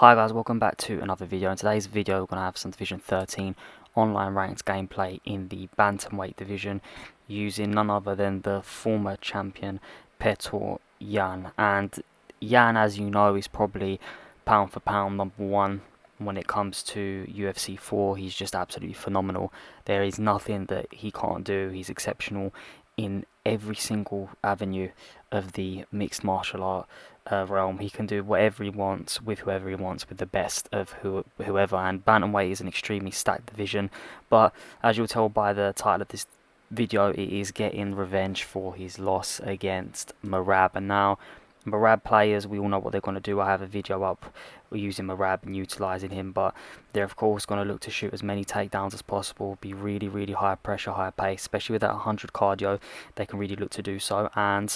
Hi guys, welcome back to another video. In today's video we're going to have some Division 13 online ranked gameplay in the bantamweight division using none other than the former champion Petr Yan. And Yan, as you know, is probably pound for pound number one when it comes to UFC 4. He's just absolutely phenomenal. There is nothing that he can't do. He's exceptional in every single avenue of the mixed martial art realm. He can do whatever he wants with whoever he wants with the best of whoever, and bantamweight is an extremely stacked division, but as you'll tell by the title of this video, it is getting revenge for his loss against Merab. And now Merab players, we all know what they're going to do. I have a video up using Merab and utilising him, but they're of course going to look to shoot as many takedowns as possible, be really high pressure, high pace, especially with that 100 cardio. They can really look to do so, and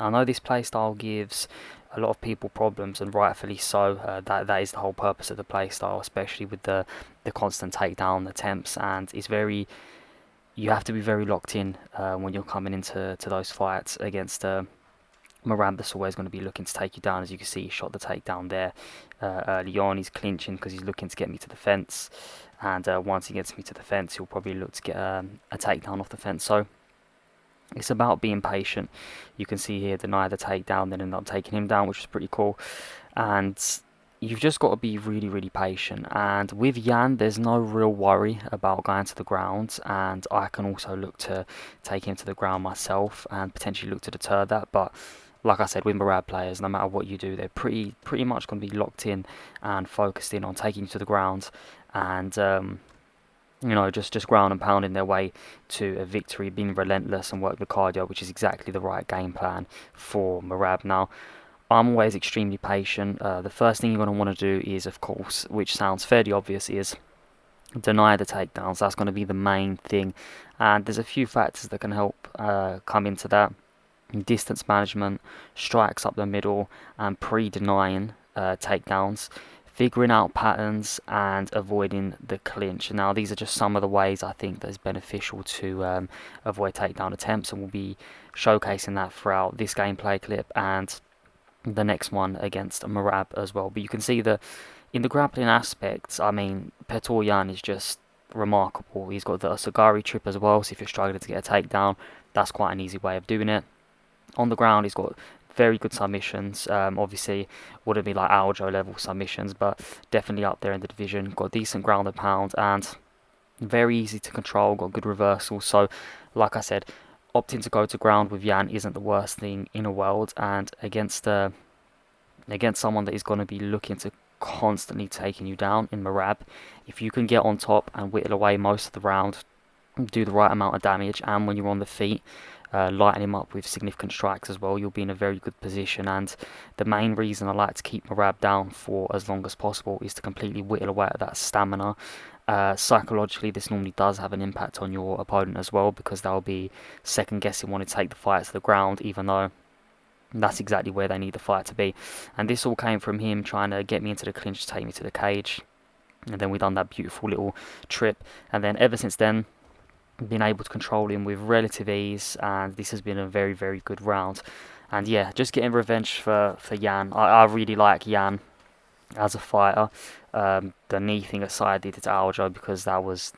I know this playstyle gives a lot of people problems, and rightfully so. That is the whole purpose of the playstyle, especially with the constant takedown attempts, and it's very, you have to be very locked in when you're coming into those fights against Merab. That's always going to be looking to take you down. As you can see, he shot the takedown there early on. He's clinching because he's looking to get me to the fence, and once he gets me to the fence, he'll probably look to get a takedown off the fence. So it's about being patient. You can see here, deny the takedown, then end up taking him down, which is pretty cool. And you've just got to be really patient. And with Yan, there's no real worry about going to the ground, and I can also look to take him to the ground myself and potentially look to deter that. But like I said, with Merab players, no matter what you do, they're pretty much going to be locked in and focused in on taking you to the ground, and you know, just ground and pounding their way to a victory, being relentless and work the cardio, which is exactly the right game plan for Merab. Now, I'm always extremely patient. The first thing you're going to want to do is, of course, which sounds fairly obvious, is deny the takedowns. That's going to be the main thing, and there's a few factors that can help come into that: distance management, strikes up the middle, and pre-denying takedowns, figuring out patterns, and avoiding the clinch. Now, these are just some of the ways I think that is beneficial to avoid takedown attempts, and we'll be showcasing that throughout this gameplay clip and the next one against Merab as well. But you can see that in the grappling aspects, I mean, Petr Yan is just remarkable. He's got the Asagari trip as well, so if you're struggling to get a takedown, that's quite an easy way of doing it. On the ground, he's got very good submissions. Obviously, wouldn't be like Aljo level submissions, but definitely up there in the division. Got decent ground and pound, and very easy to control. Got good reversals. So, like I said, opting to go to ground with Yan isn't the worst thing in the world. And against someone that is going to be looking to constantly taking you down in Merab, if you can get on top and whittle away most of the round, do the right amount of damage, and when you're on the feet, lighten him up with significant strikes as well, you'll be in a very good position. And the main reason I like to keep Merab down for as long as possible is to completely whittle away at that stamina. Psychologically, this normally does have an impact on your opponent as well, because they'll be second guessing wanting to take the fight to the ground, even though that's exactly where they need the fight to be. And this all came from him trying to get me into the clinch to take me to the cage, and then we done that beautiful little trip, and then ever since then been able to control him with relative ease, and this has been a very good round. And yeah, just getting revenge for Yan. I really like Yan as a fighter. The knee thing aside, I did it to Aljo because that was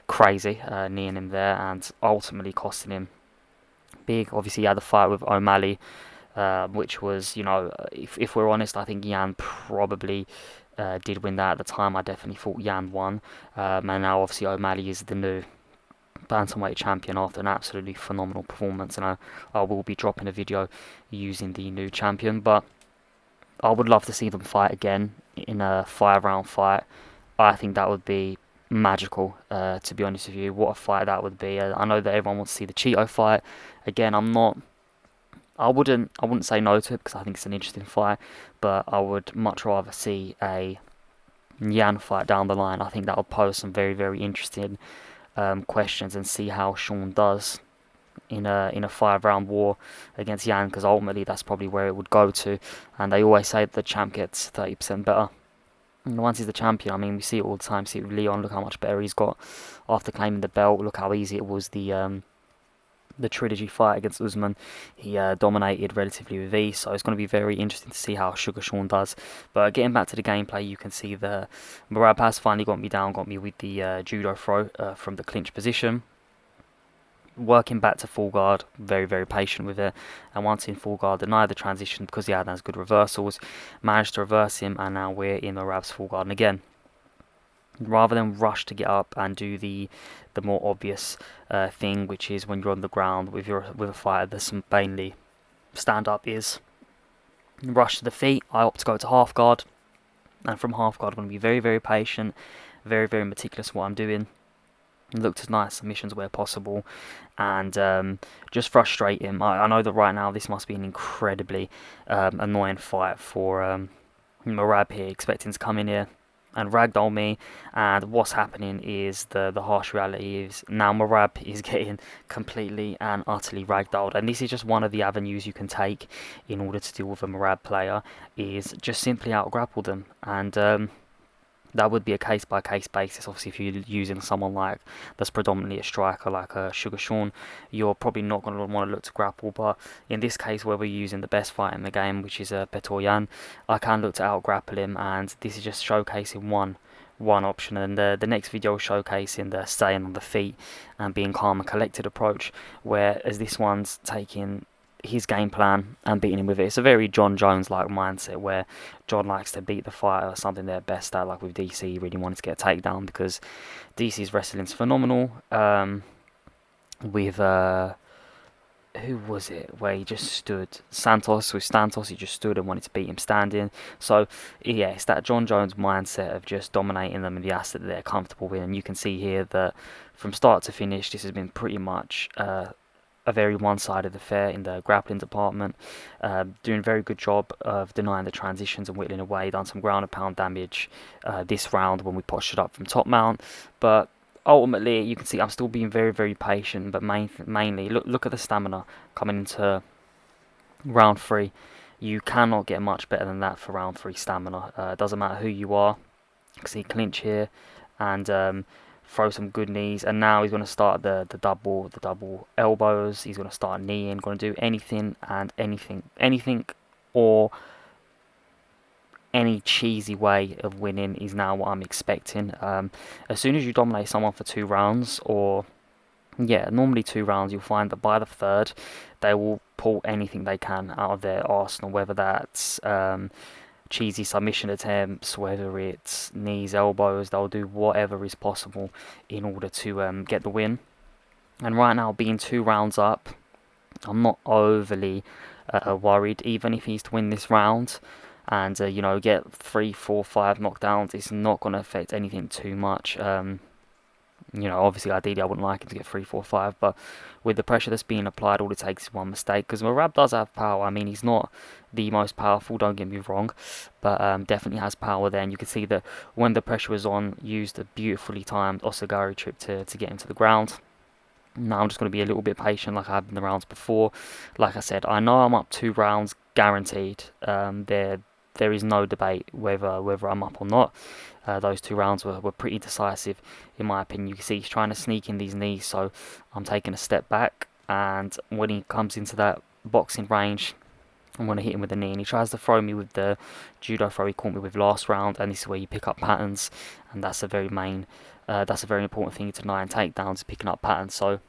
crazy, kneeing him there and ultimately costing him big. Obviously, he had the fight with O'Malley, which was, you know, if we're honest, I think Yan probably did win that at the time. I definitely thought Yan won, and now obviously O'Malley is the new bantamweight champion after an absolutely phenomenal performance, and I will be dropping a video using the new champion. But I would love to see them fight again in a 5-round fight. I think that would be magical, to be honest with you. What a fight that would be. I know that everyone wants to see the Cheeto fight again. I wouldn't say no to it because I think it's an interesting fight, but I would much rather see a Yan fight down the line. I think that would pose some very interesting questions, and see how Sean does in a 5-round war against Yan, because ultimately that's probably where it would go to. And they always say that the champ gets 30% better. And once he's the champion, I mean, we see it all the time. See it with Leon, look how much better he's got after claiming the belt. Look how easy it was the the trilogy fight against Usman, he dominated relatively with ease, so it's going to be very interesting to see how Sugar Sean does. But getting back to the gameplay, you can see the Merab has finally got me down, got me with the judo throw from the clinch position. Working back to full guard, very, very patient with it, and once in full guard, denied the transition because he had those good reversals, managed to reverse him, and now we're in Merab's full guard. And again, rather than rush to get up and do the more obvious thing, which is when you're on the ground with a fighter that's mainly stand up, is rush to the feet. I opt to go to half guard, and from half guard I'm going to be very, very patient, very, very meticulous what I'm doing, look to nice submissions where possible, and just frustrate him. I know that right now this must be an incredibly annoying fight for Merab here, expecting to come in here and ragdoll me, and what's happening is the harsh reality is now Merab is getting completely and utterly ragdolled, and this is just one of the avenues you can take in order to deal with a Merab player, is just simply out grapple them, and that would be a case by case basis. Obviously, if you're using someone like that's predominantly a striker like Sugar Sean, you're probably not going to want to look to grapple. But in this case, where we're using the best fight in the game, which is Petr, I can look to out grapple him, and this is just showcasing one option. And the next video showcasing the staying on the feet and being calm and collected approach, whereas this one's taking his game plan and beating him with it. It's a very John Jones like mindset, where John likes to beat the fighter, something they're best at. Like with DC, he really wanted to get a takedown because DC's wrestling's phenomenal. With who was it, where he just stood Santos, he just stood and wanted to beat him standing. So yeah, it's that John Jones mindset of just dominating them in the asset that they're comfortable with. And you can see here that from start to finish, this has been pretty much a very one-sided affair in the grappling department. Doing a very good job of denying the transitions and whittling away. Done some ground and pound damage this round when we postured up from top mount, but ultimately you can see I'm still being very, very patient. But mainly look at the stamina coming into round 3. You cannot get much better than that for round 3 stamina. Doesn't matter who you are. You can see clinch here and throw some good knees, and now he's going to start the double elbows. He's going to start kneeing, going to do anything and anything or any cheesy way of winning is now what I'm expecting. As soon as you dominate someone for 2 rounds, or normally 2 rounds, you'll find that by the 3rd they will pull anything they can out of their arsenal, whether that's cheesy submission attempts, whether it's knees, elbows. They'll do whatever is possible in order to get the win. And right now, being 2 rounds up, I'm not overly worried. Even if he's to win this round and get 3, 4, 5 knockdowns, it's not going to affect anything too much. Obviously, ideally, I wouldn't like him to get 3, 4, 5, but with the pressure that's being applied, all it takes is one mistake. Because Merab does have power. I mean, he's not the most powerful, don't get me wrong, but definitely has power there. And you can see that when the pressure was on, used a beautifully timed Osagari trip to get him to the ground. Now I'm just going to be a little bit patient like I have in the rounds before. Like I said, I know I'm up 2 rounds guaranteed. There is no debate whether I'm up or not. Those 2 rounds were pretty decisive in my opinion. You can see he's trying to sneak in these knees, so I'm taking a step back, and when he comes into that boxing range, I'm going to hit him with a knee, and he tries to throw me with the judo throw he caught me with last round, and this is where you pick up patterns, and that's a very important thing to deny in takedowns, picking up patterns. So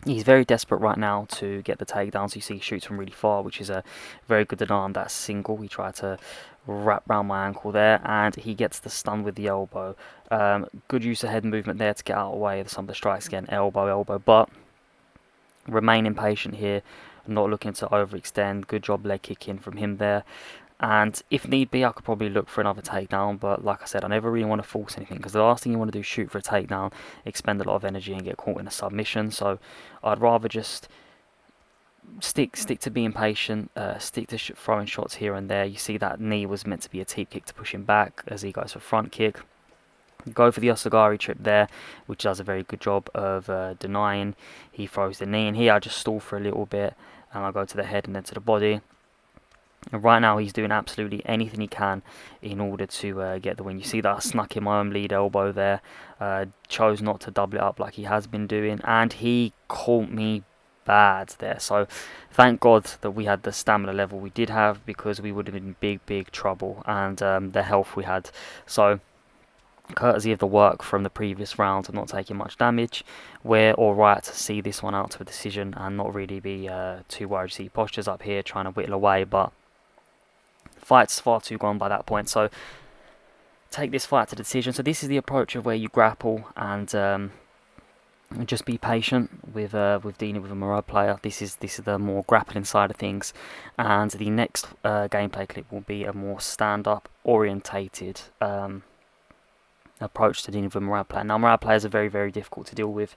he's very desperate right now to get the takedowns. You see he shoots from really far, which is a very good deny on that single. He tried to wrap round my ankle there, and he gets the stun with the elbow. Good use of head movement there to get out of the way of some of the strikes. Again, elbow, but remaining patient here, not looking to overextend. Good job leg kicking from him there. And if need be, I could probably look for another takedown, but like I said, I never really want to force anything, because the last thing you want to do is shoot for a takedown, expend a lot of energy and get caught in a submission. So I'd rather just stick to being patient, stick to throwing shots here and there. You see that knee was meant to be a teep kick to push him back as he goes for front kick. Go for the Osagari trip there, which does a very good job of denying. He throws the knee, and here I just stall for a little bit, and I go to the head and then to the body. And right now he's doing absolutely anything he can in order to get the win. You see that I snuck in my own lead elbow there. Chose not to double it up like he has been doing. And he caught me bad there. So thank God that we had the stamina level we did have, because we would have been in big trouble, and the health we had. So courtesy of the work from the previous round of not taking much damage, we're alright to see this one out to a decision and not really be too worried. See postures up here trying to whittle away, but fight's far too gone by that point. So take this fight to decision. So this is the approach of where you grapple and just be patient with dealing with a Merab player. This is the more grappling side of things, and the next gameplay clip will be a more stand-up orientated approach to dealing with a Merab player. Now Merab players are very difficult to deal with.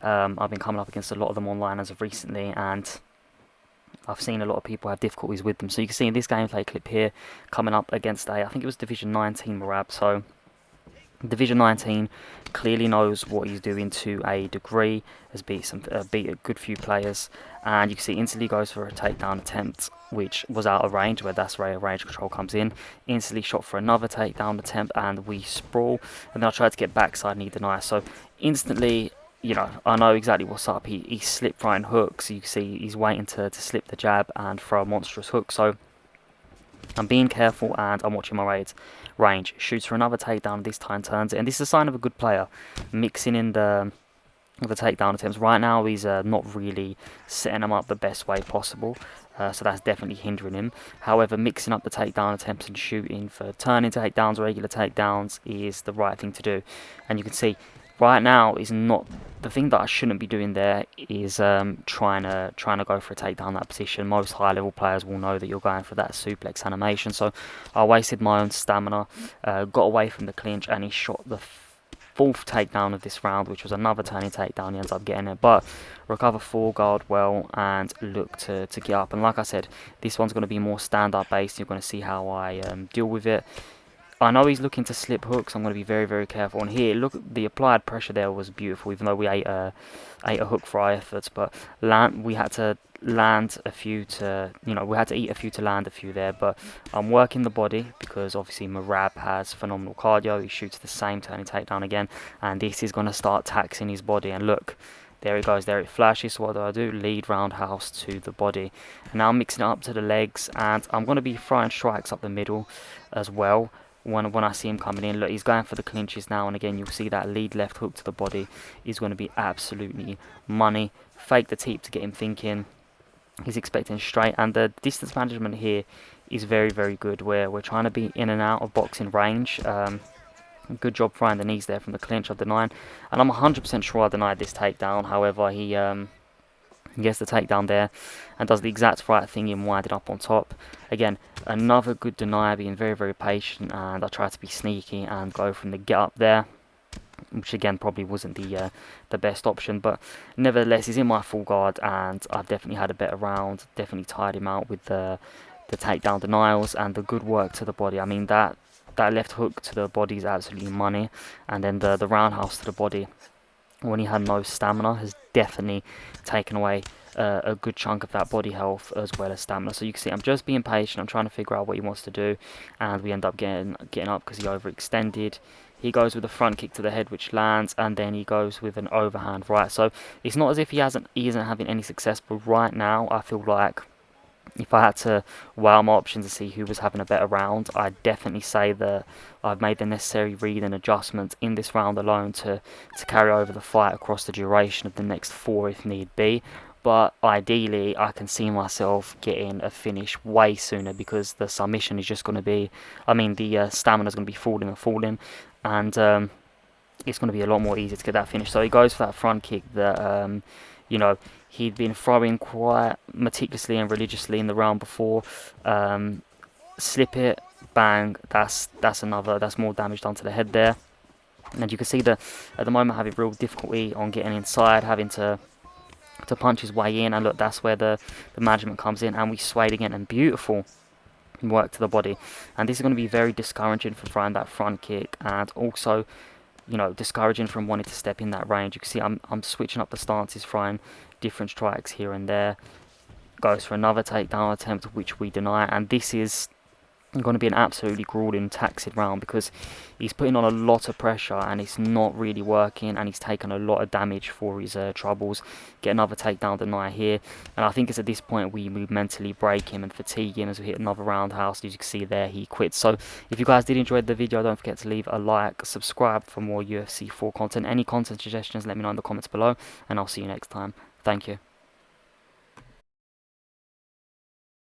I've been coming up against a lot of them online as of recently, and I've seen a lot of people have difficulties with them. So you can see in this gameplay clip here, coming up against I think it was Division 19 Merab. So Division 19 clearly knows what he's doing to a degree, has beat a good few players, and you can see instantly goes for a takedown attempt, which was out of range, where that's where range control comes in. Instantly shot for another takedown attempt, and we sprawl, and then I tried to get backside knee deny. So instantly, you know, I know exactly what's up. He slipped right in hooks. You can see he's waiting to slip the jab and throw a monstrous hook. So I'm being careful and I'm watching my range. Shoots for another takedown, this time turns it, and this is a sign of a good player. Mixing in the takedown attempts. Right now he's not really setting them up the best way possible, so that's definitely hindering him. However, mixing up the takedown attempts and shooting for turning takedowns, regular takedowns, is the right thing to do. And you can see right now is not the thing that I shouldn't be doing. There is trying to go for a takedown in that position. Most high level players will know that you're going for that suplex animation. So I wasted my own stamina, got away from the clinch, and he shot the fourth takedown of this round, which was another turning takedown. He ends up getting it, but recover full guard well and look to get up. And like I said, this one's going to be more stand-up based. You're going to see how I deal with it. I know he's looking to slip hooks. I'm going to be very careful. And here, look, the applied pressure there was beautiful, even though we ate a hook for our efforts. But we had to land a few to, we had to eat a few to land a few there. But I'm working the body because obviously Merab has phenomenal cardio. He shoots the same turning takedown again, and this is going to start taxing his body. And look, there it goes, there it flashes. So what do? Lead roundhouse to the body. And now I'm mixing it up to the legs, and I'm going to be throwing strikes up the middle as well. When I see him coming in, look, he's going for the clinches now, and again you'll see that lead left hook to the body is going to be absolutely money. Fake the teep to get him thinking. He's expecting straight, and the distance management here is very good, where we're trying to be in and out of boxing range. Good job throwing the knees there from the clinch of denying, and I'm 100% sure I denied this takedown. However, he gets the takedown there and does the exact right thing in winding up on top. Again, another good denier, being very patient, and I tried to be sneaky and go from the get up there, which again probably wasn't the best option, but nevertheless he's in my full guard, and I've definitely had a better round. Definitely tired him out with the takedown denials and the good work to the body. I mean, that left hook to the body is absolutely money, and then the roundhouse to the body when he had no stamina has definitely taken away a good chunk of that body health as well as stamina. So you can see I'm just being patient. I'm trying to figure out what he wants to do, and we end up getting up because he overextended. He goes with a front kick to the head, which lands, and then he goes with an overhand right. So it's not as if he isn't having any success, but right now I feel like if I had to weigh my options to see who was having a better round, I'd definitely say that I've made the necessary read and adjustment in this round alone to carry over the fight across the duration of the next 4 if need be. But ideally, I can see myself getting a finish way sooner, because the submission is just going to be, the stamina is going to be falling, and it's going to be a lot more easier to get that finish. So he goes for that front kick that, he'd been throwing quite meticulously and religiously in the round before. Slip it, bang, that's more damage done to the head there. And you can see that at the moment having real difficulty on getting inside, having to punch his way in, and look, that's where the management comes in, and we swayed again, and beautiful work to the body. And this is going to be very discouraging for throwing that front kick, and also discouraging from wanting to step in that range. You can see I'm switching up the stances, throwing different strikes here and there. Goes for another takedown attempt, which we deny, and this is going to be an absolutely grueling, taxing round, because he's putting on a lot of pressure and it's not really working, and he's taken a lot of damage for his troubles. Get another takedown deny here, and I think it's at this point we mentally break him and fatigue him as we hit another roundhouse. As you can see there, he quits. So if you guys did enjoy the video, don't forget to leave a like, subscribe for more UFC 4 content. Any content suggestions, let me know in the comments below, and I'll see you next time. Thank you.